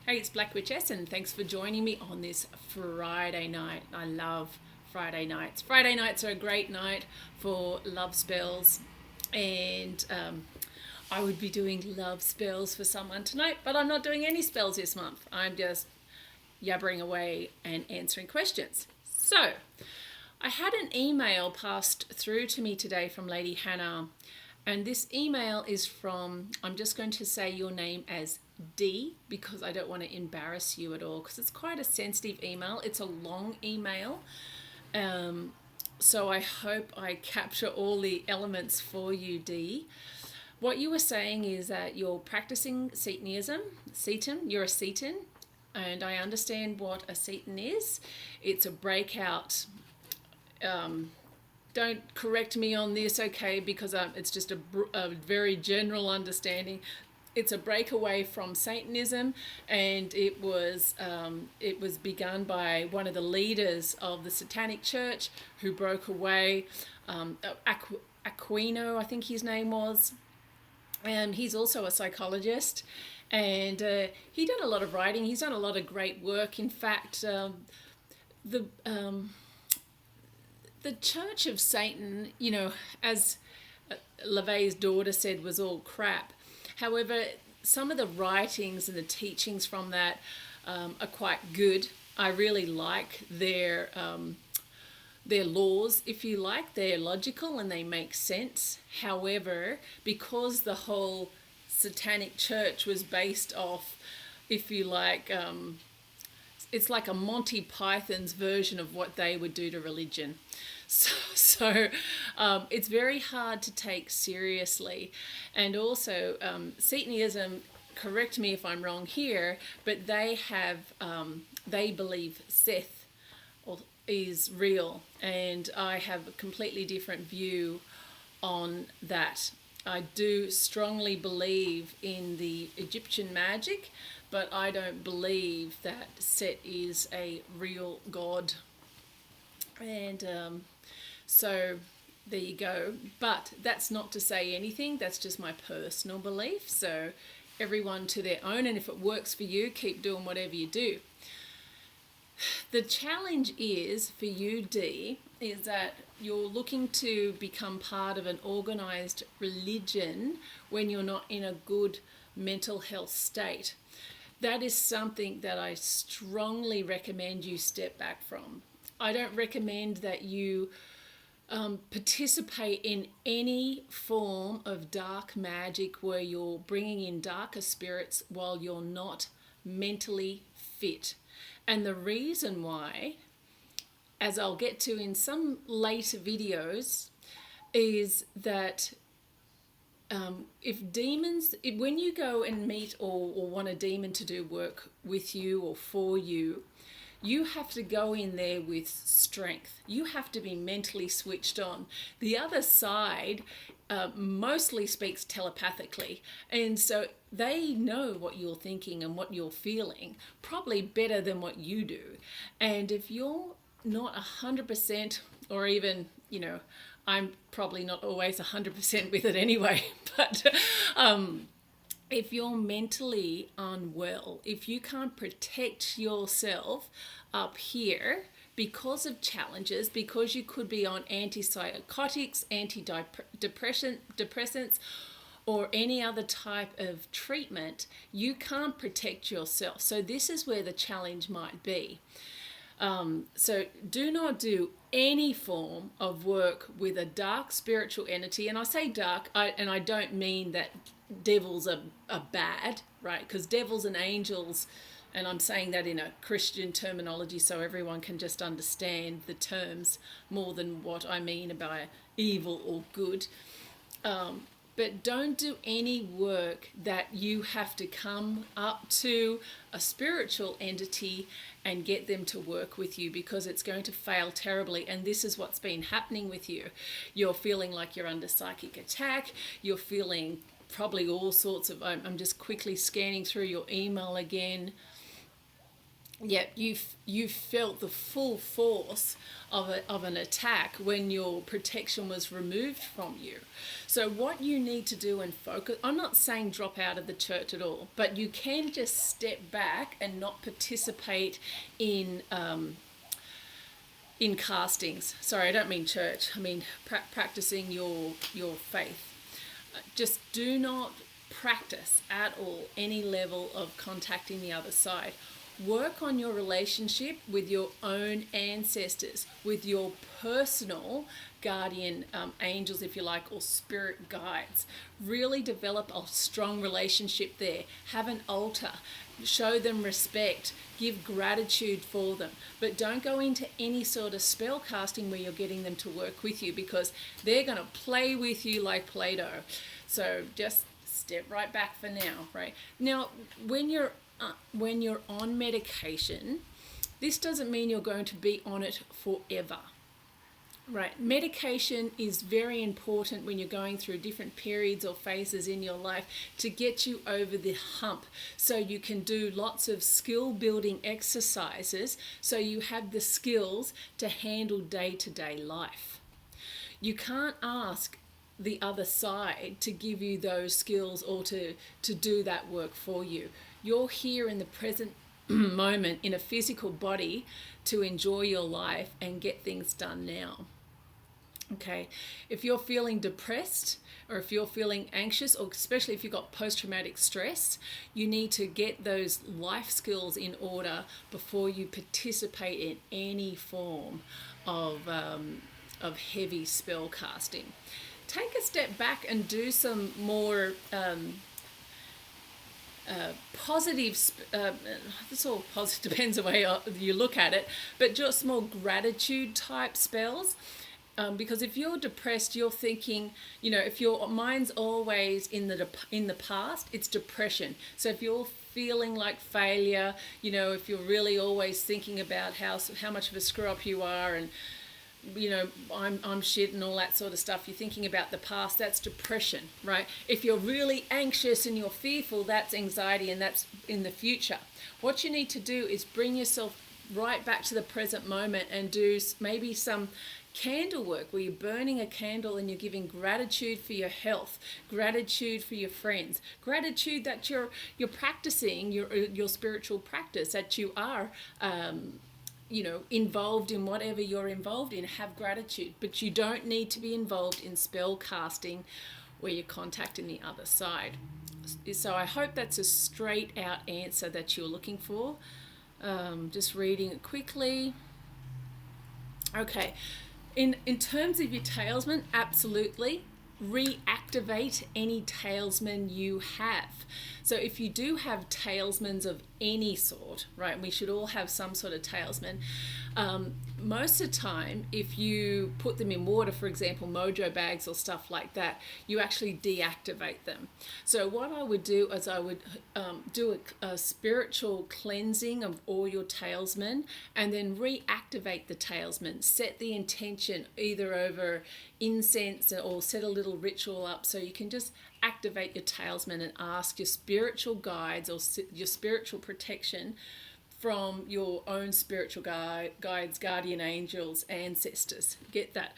Hey, it's Black Witchess, and thanks for joining me on this Friday night. I love Friday nights. Friday nights are a great night for love spells, and I would be doing love spells for someone tonight, but I'm not doing any spells this month. I'm just yabbering away and answering questions. So, I had an email passed through to me today from Lady Hannah, and this email is from, I'm just going to say your name as D because I don't want to embarrass you at all because it's quite a sensitive email. It's a long email. So I hope I capture all the elements for you, D. What you were saying is that you're practicing Cetan, you're a Cetan, and I understand what a Cetan is. It's a breakout. Don't correct me on this, okay, because it's just a very general understanding. It's a breakaway from Satanism, and it was begun by one of the leaders of the Satanic Church who broke away, Aquino, I think his name was, and he's also a psychologist, and he did a lot of writing. He's done a lot of great work. In fact, the Church of Satan, as LaVey's daughter said, was all crap. However, some of the writings and the teachings from that are quite good. I really like their laws, if you like. They're logical and they make sense. However, because the whole Satanic Church was based off, if you like, it's like a Monty Python's version of what they would do to religion. So it's very hard to take seriously. And also, Satanism, correct me if I'm wrong here, but they believe Seth is real, and I have a completely different view on that. I do strongly believe in the Egyptian magic, but I don't believe that Set is a real god. And so there you go. But that's not to say anything. That's just my personal belief. So everyone to their own. And if it works for you, keep doing whatever you do. The challenge is for you, D, is that you're looking to become part of an organized religion when you're not in a good mental health state. That is something that I strongly recommend you step back from. I don't recommend that you participate in any form of dark magic where you're bringing in darker spirits while you're not mentally fit. And the reason why, as I'll get to in some later videos, is that when you go and meet or want a demon to do work with you or for you, you have to go in there with strength. You have to be mentally switched on. The other side mostly speaks telepathically, and so they know what you're thinking and what you're feeling probably better than what you do. And if you're not 100%, or even, I'm probably not always 100% with it anyway, but if you're mentally unwell, if you can't protect yourself up here because of challenges, because you could be on antipsychotics, antidepressants, or any other type of treatment, you can't protect yourself. So this is where the challenge might be. So do not do any form of work with a dark spiritual entity. And I say dark, and I don't mean that devils are bad, right? Because devils and angels, and I'm saying that in a Christian terminology so everyone can just understand the terms more than what I mean by evil or good. But don't do any work that you have to come up to a spiritual entity and get them to work with you, because it's going to fail terribly. And this is what's been happening with you. You're feeling like you're under psychic attack. You're feeling probably all sorts of, I'm just quickly scanning through your email again. Yet you felt the full force of an attack when your protection was removed from you. So what you need to do and focus, I'm not saying drop out of the church at all, but you can just step back and not participate in castings. Sorry, I don't mean church. I mean practicing your faith. Just do not practice at all any level of contacting the other side. Work on your relationship with your own ancestors, with your personal guardian angels, if you like, or spirit guides. Really develop a strong relationship there. Have an altar. Show them respect. Give gratitude for them. But don't go into any sort of spell casting where you're getting them to work with you, because they're going to play with you like Play-Doh. So just step right back for now, right? Now, when you're on medication, this doesn't mean you're going to be on it forever. Right, medication is very important when you're going through different periods or phases in your life to get you over the hump, so you can do lots of skill building exercises so you have the skills to handle day-to-day life. You can't ask the other side to give you those skills or to do that work for you. You're here in the present moment in a physical body to enjoy your life and get things done now. Okay, if you're feeling depressed or if you're feeling anxious, or especially if you've got post-traumatic stress, you need to get those life skills in order before you participate in any form of heavy spell casting. Take a step back and do some more positive, it's all positive, depends the way you look at it, but just more gratitude type spells. Because if you're depressed, you're thinking, if your mind's always in the past, it's depression. So if you're feeling like failure, if you're really always thinking about how much of a screw up you are, and I'm shit and all that sort of stuff, you're thinking about the past, that's depression, right? If you're really anxious and you're fearful, that's anxiety, and that's in the future. What you need to do is bring yourself right back to the present moment and do maybe some candle work where you're burning a candle and you're giving gratitude for your health, gratitude for your friends, gratitude that you're practicing your spiritual practice, that you are involved in whatever you're involved in. Have gratitude, but you don't need to be involved in spell casting where you're contacting the other side. So I hope that's a straight out answer that you're looking for. Just reading it quickly. Okay, in terms of your talisman, absolutely reactivate any talisman you have. So if you do have talismans of any sort, right, we should all have some sort of talisman. Most of the time, if you put them in water, for example, mojo bags or stuff like that, you actually deactivate them. So what I would do is I would do a spiritual cleansing of all your talisman and then reactivate the talisman. Set the intention either over incense or set a little ritual up so you can just activate your talisman and ask your spiritual guides or your spiritual protection from your own spiritual guides, guardian angels, ancestors. Get that.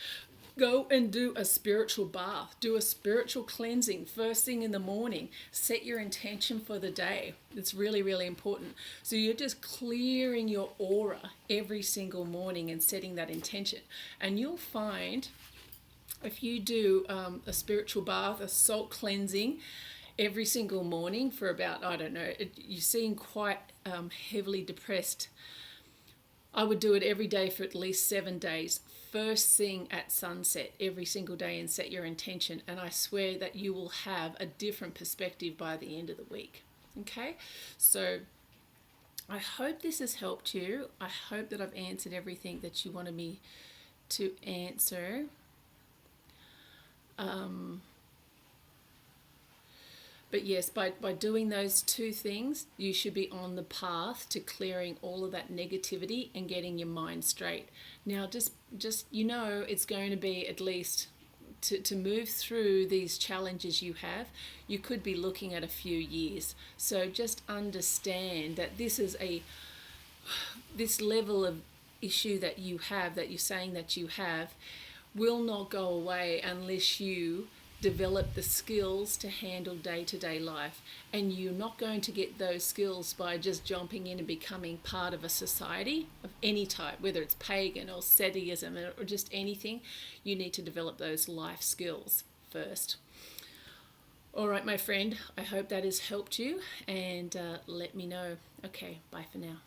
Go and do a spiritual bath. Do a spiritual cleansing first thing in the morning. Set your intention for the day. It's really, really important. So you're just clearing your aura every single morning and setting that intention. And you'll find if you do a spiritual bath, a salt cleansing every single morning for about, you seem quite heavily depressed. I would do it every day for at least 7 days. First thing at sunset every single day, and set your intention. And I swear that you will have a different perspective by the end of the week. Okay? So I hope this has helped you. I hope that I've answered everything that you wanted me to answer. But yes, by doing those two things, you should be on the path to clearing all of that negativity and getting your mind straight. Now, just it's going to be, at least to move through these challenges you have, you could be looking at a few years. So just understand that this is this level of issue that you have, that you're saying that you have, will not go away unless you develop the skills to handle day-to-day life. And you're not going to get those skills by just jumping in and becoming part of a society of any type, whether it's pagan or Setiism or just anything. You need to develop those life skills first. All right, my friend, I hope that has helped you, and let me know. Okay, bye for now.